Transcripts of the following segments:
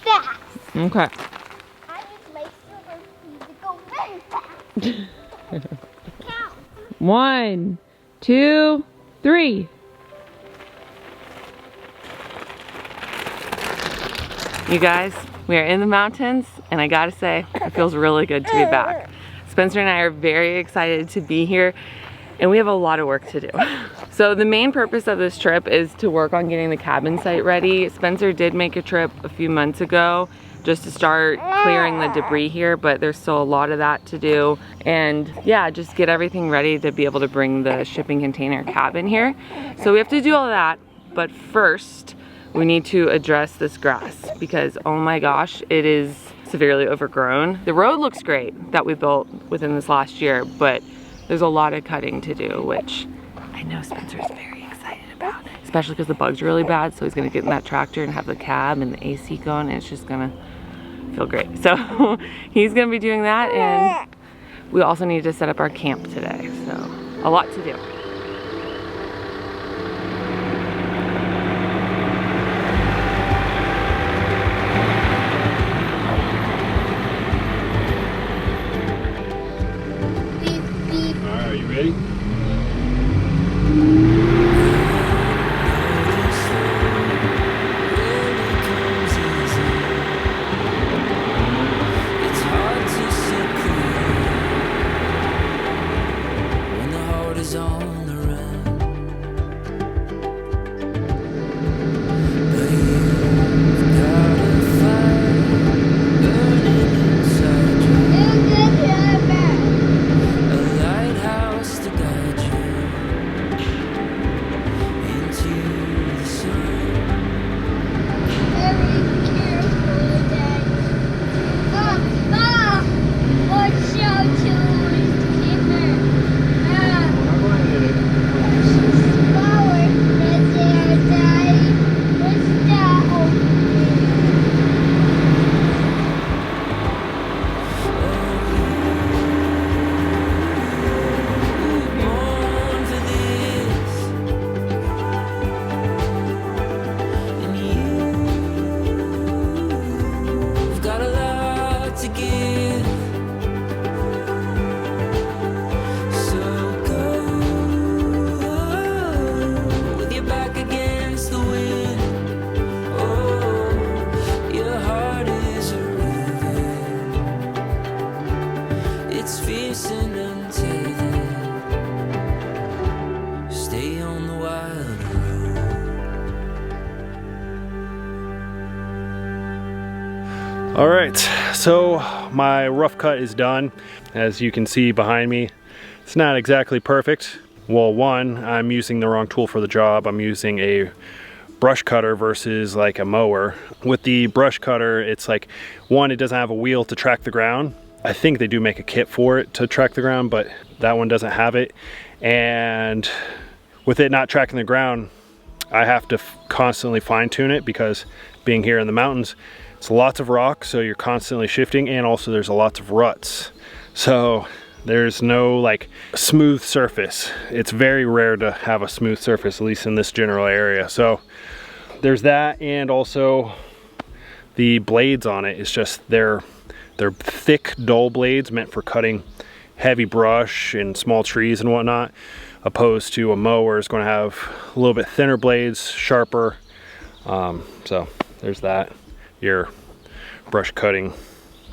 fast. Okay. I need my silver keys to go very fast. Count. 1, 2, 3. You guys, we are in the mountains, and I gotta say, it feels really good to be back. Spencer and I are very excited to be here, and we have a lot of work to do. So the main purpose of this trip is to work on getting the cabin site ready. Spencer did make a trip a few months ago just to start clearing the debris here, but there's still a lot of that to do. And yeah, just get everything ready to be able to bring the shipping container cabin here. So we have to do all that, but first we need to address this grass because oh my gosh, it is severely overgrown. The road looks great that we built within this last year, but there's a lot of cutting to do, which I know Spencer's very excited about, especially because the bugs are really bad. So he's gonna get in that tractor and have the cab and the AC going, and it's just gonna feel great. So he's gonna be doing that, and we also need to set up our camp today. So a lot to do. Are you ready? It's hard to see clear when the heart is on the run. But you've got a fire burning inside you, a lighthouse to guide you into the sun. Born for this, and you've got a lot to give. So go with your back against the wind. Oh, your heart is a river. It's fierce and untethered. Stay on the wild road. All right, so my rough cut is done. As you can see behind me, it's not exactly perfect. Well, one, I'm using the wrong tool for the job. I'm using a brush cutter versus like a mower. With the brush cutter, it's like, one, it doesn't have a wheel to track the ground. I think they do make a kit for it to track the ground, but that one doesn't have it. And with it not tracking the ground, I have to constantly fine tune it because being here in the mountains, it's lots of rock, so you're constantly shifting, and also there's lots of ruts. So there's no like smooth surface. It's very rare to have a smooth surface, at least in this general area. So there's that, and also the blades on it is just they're thick, dull blades meant for cutting heavy brush and small trees and whatnot, opposed to a mower is going to have a little bit thinner blades, sharper. So there's that. Your brush cutting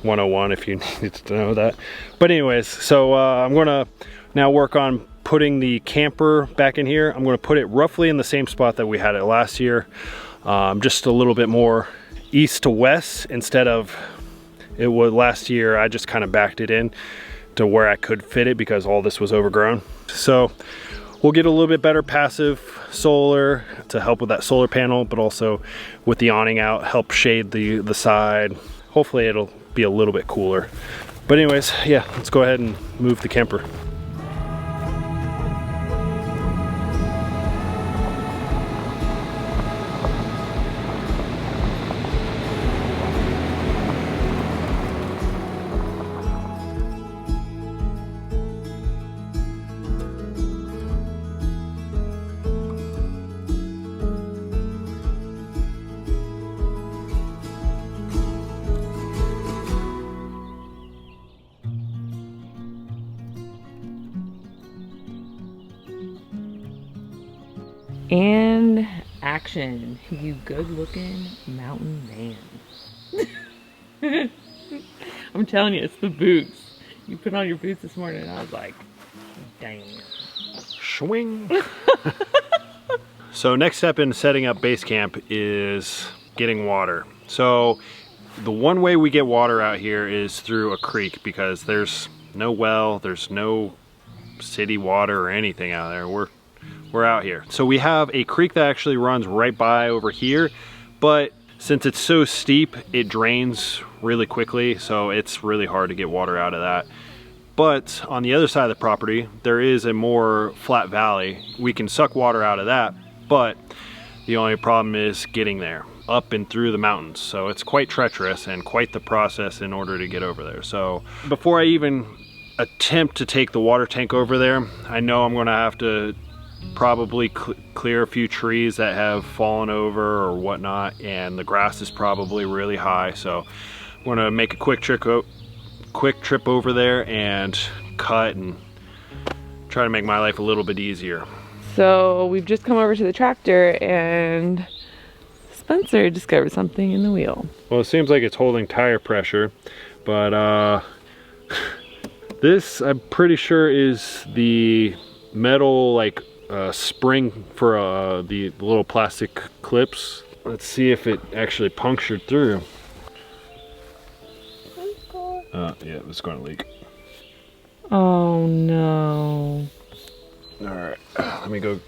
101 if you needed to know that. But anyways, so I'm gonna now work on putting the camper back in here. I'm gonna put it roughly in the same spot that we had it last year, just a little bit more east to west instead of it was last year. I just kind of backed it in to where I could fit it because all this was overgrown. So we'll get a little bit better passive solar to help with that solar panel, but also with the awning out, help shade the side. Hopefully it'll be a little bit cooler. But anyways, yeah, let's go ahead and move the camper. action, you good-looking mountain man. I'm telling you, it's the boots. You put on your boots this morning, and I was like, damn. Swing. So next step in setting up base camp is getting water. So the one way we get water out here is through a creek, because there's no well, there's no city water or anything out there. We're out here. So we have a creek that actually runs right by over here, but since it's so steep, it drains really quickly, so it's really hard to get water out of that. But on the other side of the property, there is a more flat valley. We can suck water out of that, but the only problem is getting there, up and through the mountains. So it's quite treacherous and quite the process in order to get over there. So before I even attempt to take the water tank over there, I know I'm gonna have to probably clear a few trees that have fallen over or whatnot, and the grass is probably really high. So I'm gonna make a quick trip over there and cut and try to make my life a little bit easier. So we've just come over to the tractor and Spencer discovered something in the wheel. Well, it seems like it's holding tire pressure, but this I'm pretty sure is the metal spring for the little plastic clips. Let's see if it actually punctured through. Yeah, it's going to leak. Oh no. All right, let me go.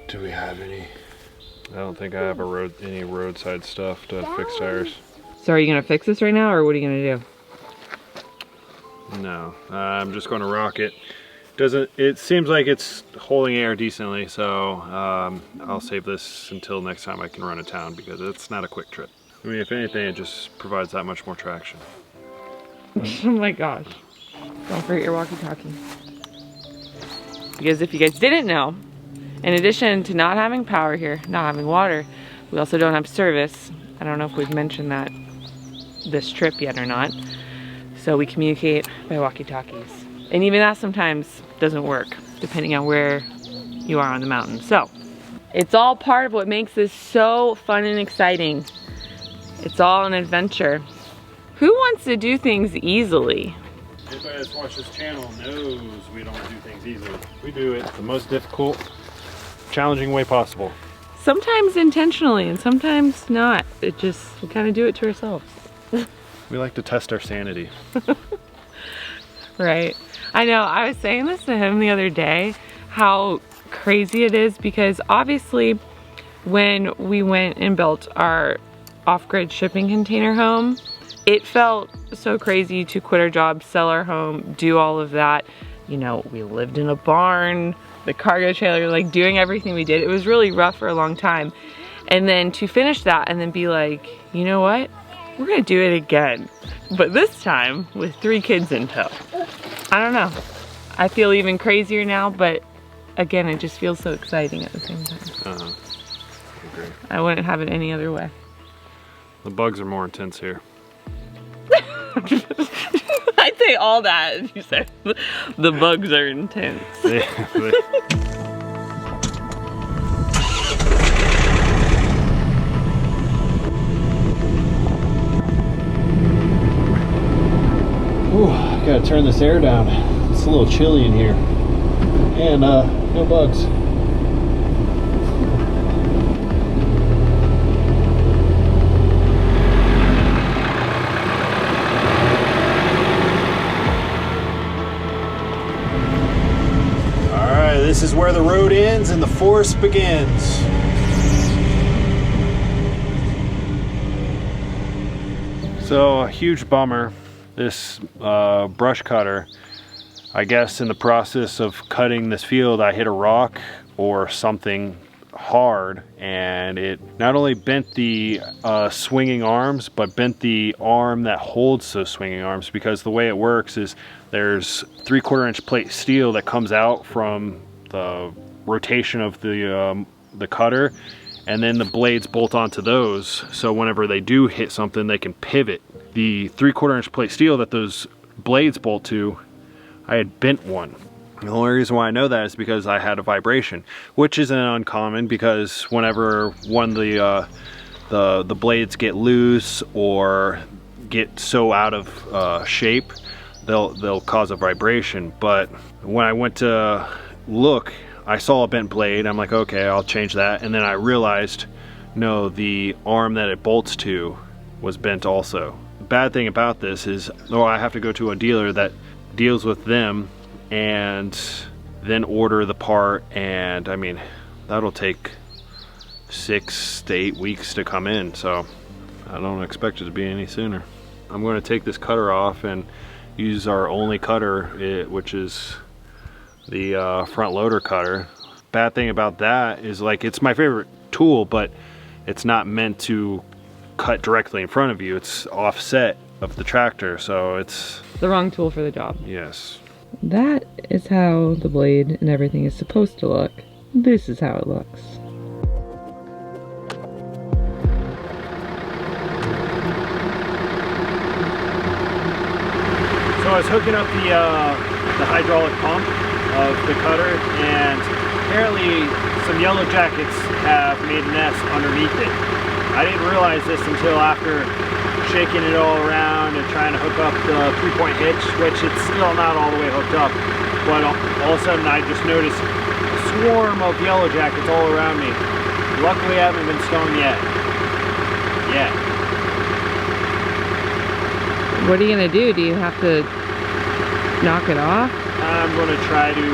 Do we have any? I don't think I have any roadside stuff to fix tires. So are you gonna fix this right now, or what are you gonna do? No, I'm just going to rock it. It seems like it's holding air decently, so I'll save this until next time I can run to town, because it's not a quick trip. I mean, if anything, it just provides that much more traction. Oh my gosh. Don't forget your walkie-talkie. Because if you guys didn't know, in addition to not having power here, not having water, we also don't have service. I don't know if we've mentioned that this trip yet or not. So we communicate by walkie-talkies. And even that sometimes doesn't work, depending on where you are on the mountain. So it's all part of what makes this so fun and exciting. It's all an adventure. Who wants to do things easily? Anybody that's watched this channel knows we don't do things easily. We do it the most difficult, challenging way possible. Sometimes intentionally and sometimes not. We kind of do it to ourselves. We like to test our sanity. Right. I know, I was saying this to him the other day, how crazy it is, because obviously when we went and built our off-grid shipping container home, it felt so crazy to quit our job, sell our home, do all of that. You know, we lived in a barn, the cargo trailer, like doing everything we did. It was really rough for a long time. And then to finish that and then be like, you know what? We're gonna do it again. But this time with 3 kids in tow. I don't know. I feel even crazier now, but again, it just feels so exciting at the same time. I agree. I wouldn't have it any other way. The bugs are more intense here. I'd say all that if you said the bugs are intense. Ooh, gotta turn this air down. It's a little chilly in here. And no bugs. Alright, this is where the road ends and the forest begins. So, a huge bummer. This brush cutter, I guess in the process of cutting this field, I hit a rock or something hard, and it not only bent the swinging arms, but bent the arm that holds those swinging arms, because the way it works is there's 3/4 inch plate steel that comes out from the rotation of the cutter, and then the blades bolt onto those, so whenever they do hit something, they can pivot. The 3/4 inch plate steel that those blades bolt to, I had bent one. The only reason why I know that is because I had a vibration, which isn't uncommon, because whenever one of the blades get loose or get so out of shape, they'll cause a vibration. But when I went to look, I saw a bent blade. I'm like, okay, I'll change that. And then I realized, no, the arm that it bolts to was bent also. The bad thing about this is, I have to go to a dealer that deals with them and then order the part, and I mean, that'll take 6 to 8 weeks to come in, so I don't expect it to be any sooner. I'm going to take this cutter off and use our only cutter, which is the front loader cutter. Bad thing about that is, like, it's my favorite tool, but it's not meant to cut directly in front of you. It's offset of the tractor, so it's The wrong tool for the job. yes. That is how the blade and everything is supposed to look. This is how it looks. So I was hooking up the hydraulic pump of the cutter, and apparently some yellow jackets have made a nest underneath it. I didn't realize this until after shaking it all around and trying to hook up the 3-point hitch, which it's still not all the way hooked up. But all of a sudden I just noticed a swarm of yellow jackets all around me. Luckily I haven't been stung yet. What are you gonna do? Do you have to knock it off? I'm going to try to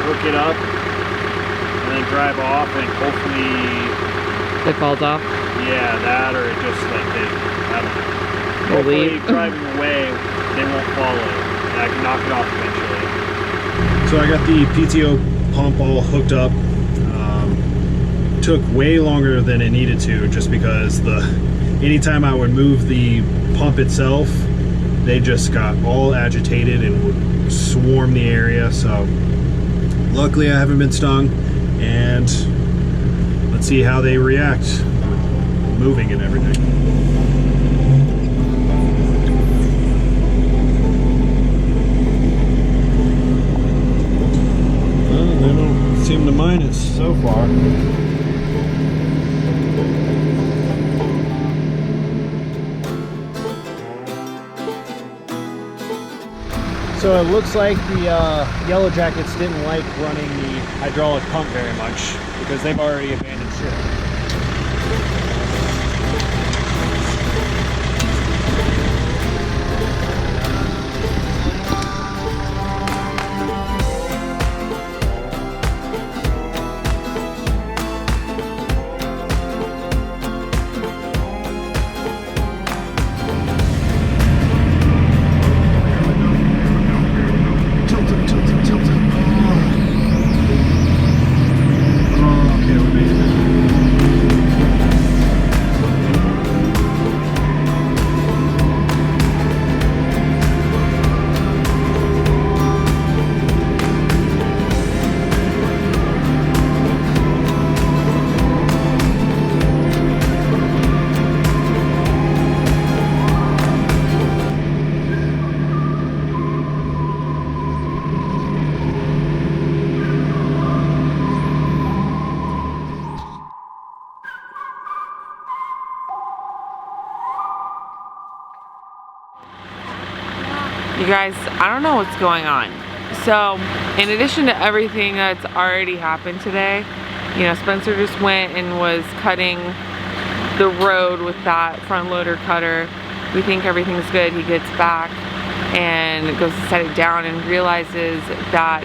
hook it up and then drive off, and hopefully It falls off? yeah, that, or it just like I don't know. They'll Hopefully leave. driving away they won't follow and I can knock it off eventually. So I got the PTO pump all hooked up. Took way longer than it needed to, just because anytime I would move the pump itself, they just got all agitated and would swarm the area. So luckily I haven't been stung, and let's see how they react with moving and everything. Well, they don't seem to mind it so far. So it looks like the Yellow Jackets didn't like running the hydraulic pump very much, because they've already abandoned ship. You guys, I don't know what's going on. So, in addition to everything that's already happened today, you know, Spencer just went and was cutting the road with that front loader cutter. We think everything's good. He gets back and goes to set it down and realizes that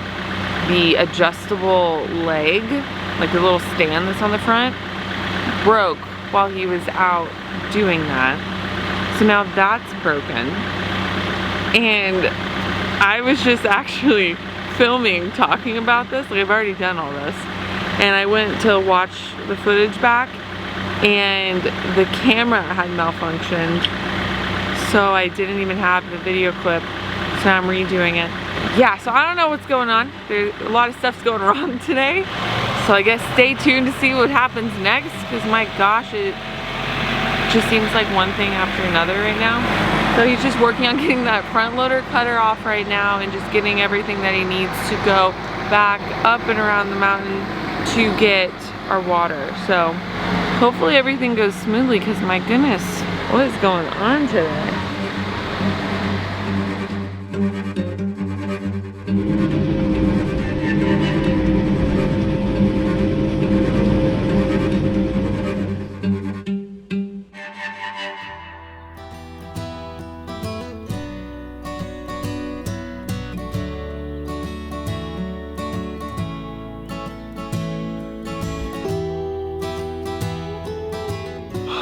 the adjustable leg, like the little stand that's on the front, broke while he was out doing that. So now that's broken. And I was just actually filming, talking about this. Like, I've already done all this. And I went to watch the footage back, and the camera had malfunctioned. So I didn't even have the video clip. So I'm redoing it. Yeah, so I don't know what's going on. There's a lot of stuff's going wrong today. So I guess stay tuned to see what happens next, because my gosh, it just seems like one thing after another right now. So he's just working on getting that front loader cutter off right now and just getting everything that he needs to go back up and around the mountain to get our water. So hopefully everything goes smoothly, because my goodness, what is going on today?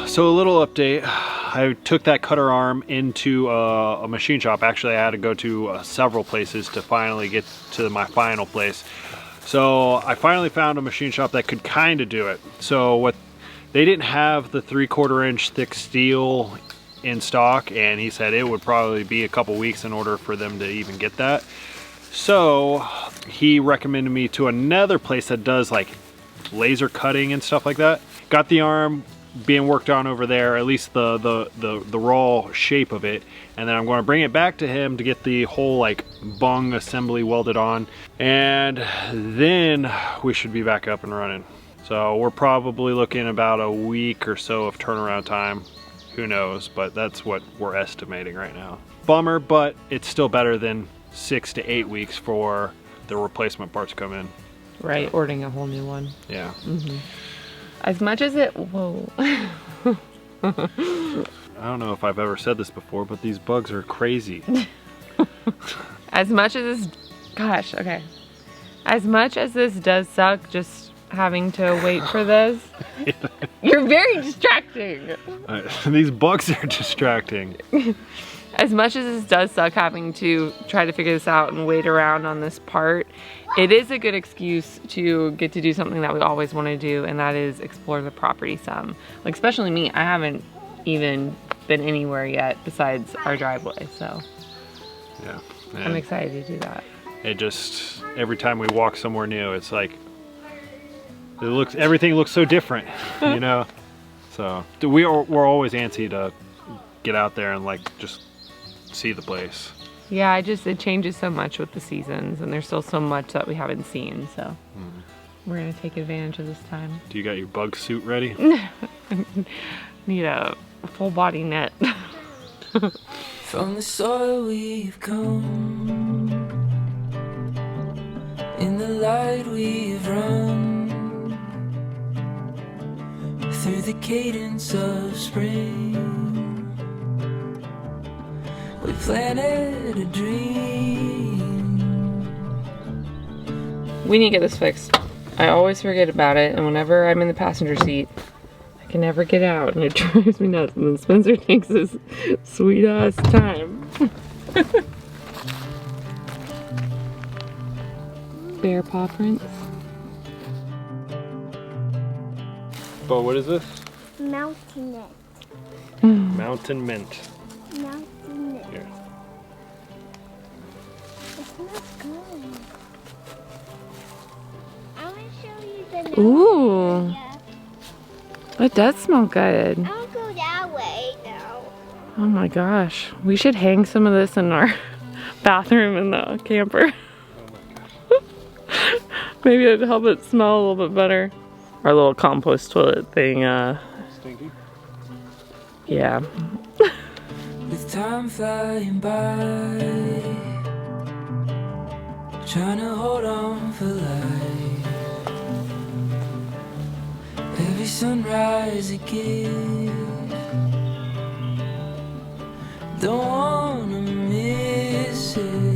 So a little update, I took that cutter arm into a machine shop. Actually, I had to go to several places to finally get to my final place. So I finally found a machine shop that could kind of do it. So what they didn't have the 3/4 inch thick steel in stock, and he said it would probably be a couple weeks in order for them to even get that. So he recommended me to another place that does like laser cutting and stuff like that. Got the arm being worked on over there, at least the raw shape of it, and then I'm going to bring it back to him to get the whole like bung assembly welded on, and then we should be back up and running. So we're probably looking about a week or so of turnaround time. Who knows, but that's what we're estimating right now. Bummer, but it's still better than 6 to 8 weeks for the replacement parts to come in. Right, ordering a whole new one. Yeah. As much as it, whoa. I don't know if I've ever said this before, but these bugs are crazy. As much as this, gosh, okay. As much as this does suck, just having to wait for this, you're very distracting. These bugs are distracting. As much as this does suck having to try to figure this out and wait around on this part, it is a good excuse to get to do something that we always want to do, and that is explore the property some. Like, especially me, I haven't even been anywhere yet besides our driveway, so Yeah. I'm excited to do that. It just, every time we walk somewhere new, it's like, everything looks so different, you know? So we're always antsy to get out there and like just see the place. Yeah, it changes so much with the seasons, and there's still so much that we haven't seen, so we're gonna take advantage of this time. Do you got your bug suit ready? Need a full body net. From the soil we've come, in the light we've run, through the cadence of spring, we planted a dream. We need to get this fixed. I always forget about it, and whenever I'm in the passenger seat, I can never get out, and it drives me nuts. And then Spencer takes his sweet ass time. Bear paw prints. But what is this? Mountain Mint. Mountain mint. Mountain Mint. Here. It smells good. I want to show you the milk. Ooh, Yeah. it does smell good. I'll go that way now. Oh my gosh, we should hang some of this in our bathroom in the camper. Maybe it'd help it smell a little bit better. Our little compost toilet thing, Stinky. yeah. With time flying by, trying to hold on for life. Every sunrise a gift, don't wanna miss it.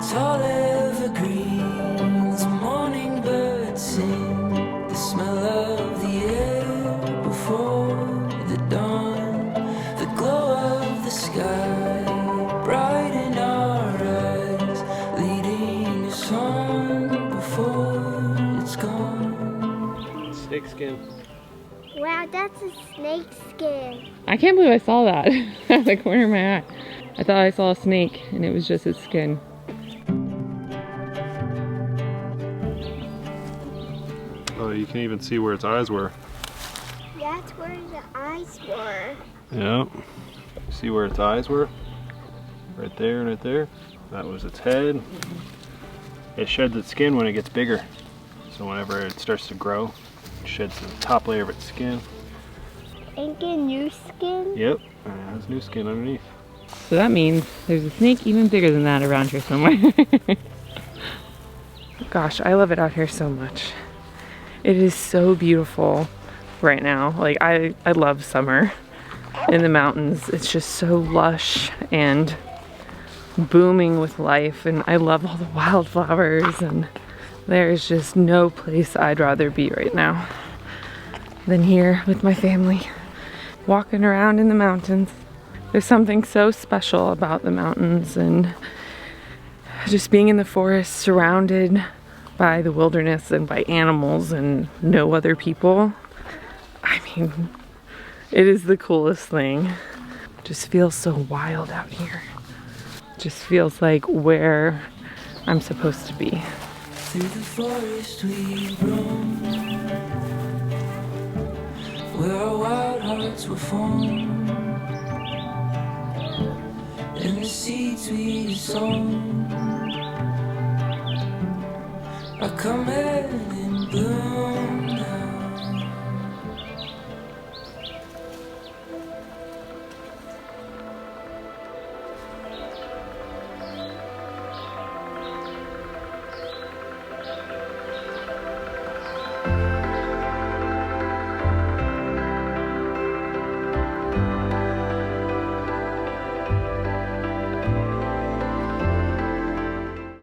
Tall evergreens, morning birds sing, the smell of the air before the dawn, the glow of the sky, bright in our eyes, leading us on before it's gone. Snake skin. Wow, that's a snake skin. I can't believe I saw that out of the corner of my eye. I thought I saw a snake and it was just its skin. Oh, you can even see where its eyes were. That's where the eyes were. Yep. See where its eyes were? Right there and right there. That was its head. It sheds its skin when it gets bigger. So whenever it starts to grow, it sheds the top layer of its skin. And get new skin? Yep, and it has new skin underneath. So that means there's a snake even bigger than that around here somewhere. Gosh, I love it out here so much. It is so beautiful right now. Like I love summer in the mountains. It's just so lush and booming with life, and I love all the wildflowers, and there's just no place I'd rather be right now than here with my family, walking around in the mountains. There's something so special about the mountains and just being in the forest surrounded by the wilderness and by animals and no other people. I mean, it is the coolest thing. It just feels so wild out here. It just feels like where I'm supposed to be. Through the forest we roam, where our wild hearts were formed, and the seeds we sown are coming